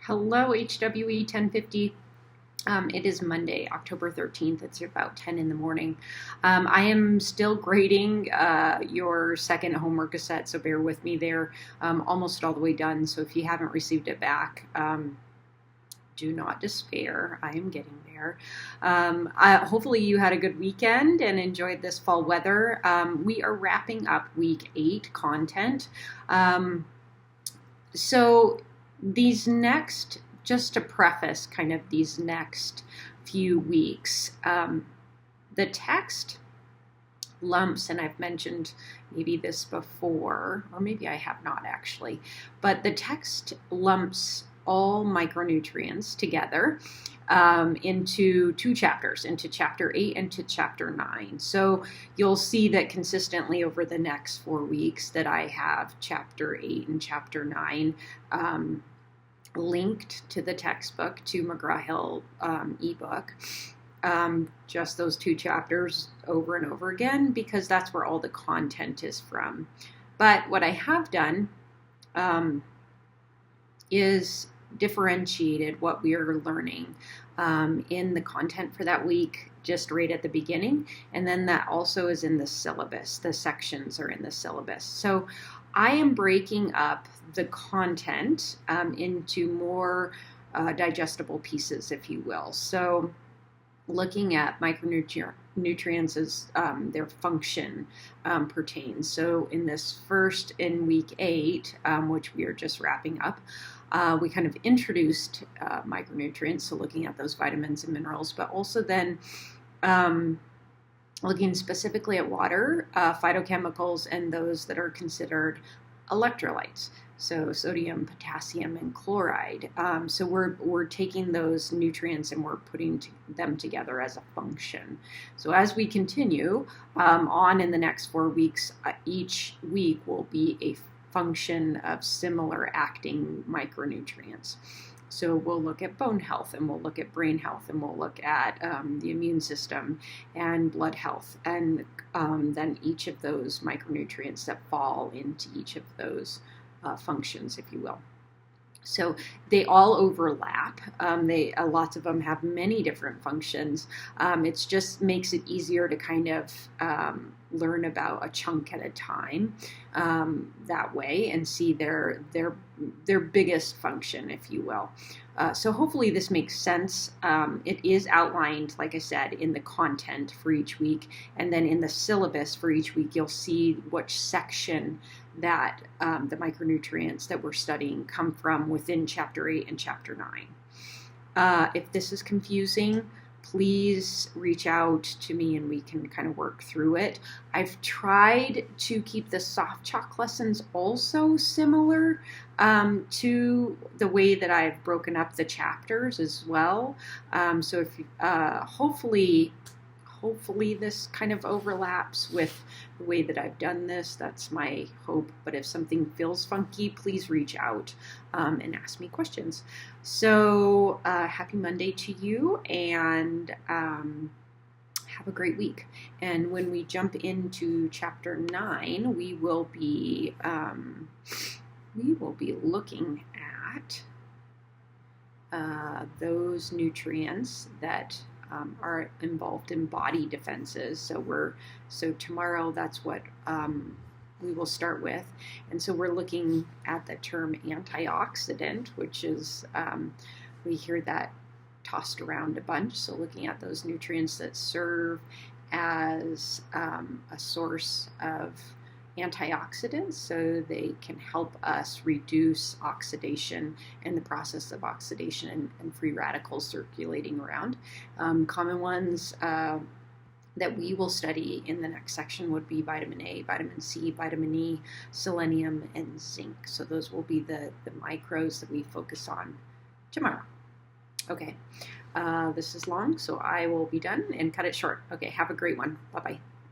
Hello, HWE 1050. It is Monday, October 13th. It's about 10 in the morning. I am still grading your second homework set, so bear with me there. Almost all the way done, so if you haven't received it back, do not despair. I am getting there. Hopefully you had a good weekend and enjoyed this fall weather. We are wrapping up week 8 content. So these next, just to preface kind of these next few weeks, the text lumps, and I've mentioned maybe this before, or maybe I have not actually, but the text lumps all micronutrients together into two chapters, into chapter 8 and to chapter 9. So you'll see that consistently over the next 4 weeks that I have chapter 8 and chapter 9 linked to the textbook, to McGraw-Hill ebook. Just those 2 chapters over and over again, because that's where all the content is from. But what I have done is differentiated what we are learning in the content for that week, just right at the beginning. And then that also is in the syllabus. The sections are in the syllabus. So I am breaking up the content into more digestible pieces, if you will. So looking at micronutrients as their function pertains. So in this first, in week 8, which we are just wrapping up, we kind of introduced micronutrients, so looking at those vitamins and minerals, but also then looking specifically at water, phytochemicals, and those that are considered electrolytes. So sodium, potassium, and chloride. So we're taking those nutrients and we're putting them together as a function. So as we continue on in the next 4 weeks, each week will be a function of similar acting micronutrients. So we'll look at bone health, and we'll look at brain health, and we'll look at the immune system and blood health, and then each of those micronutrients that fall into each of those functions, if you will. So they all overlap. Lots of them have many different functions. It just makes it easier to kind of learn about a chunk at a time that way, and see their biggest function, if you will. So hopefully this makes sense. It is outlined, like I said, in the content for each week, and then in the syllabus for each week, you'll see which section that the micronutrients that we're studying come from within chapter 8 and chapter 9. If this is confusing, please reach out to me and we can kind of work through it. I've tried to keep the soft chalk lessons also similar to the way that I've broken up the chapters as well. So if hopefully this kind of overlaps with the way that I've done this. That's my hope. But if something feels funky, please reach out and ask me questions. So happy Monday to you, and have a great week. And when we jump into chapter 9, we will be looking at those nutrients that are involved in body defenses. So tomorrow, that's what we will start with. And so we're looking at the term antioxidant, which is, we hear that tossed around a bunch. So looking at those nutrients that serve as a source of antioxidants, so they can help us reduce oxidation and the process of oxidation and free radicals circulating around. Common ones that we will study in the next section would be vitamin A, vitamin C, vitamin E, selenium, and zinc. So those will be the micros that we focus on tomorrow. Okay, this is long, so I will be done and cut it short. Okay, have a great one. Bye-bye.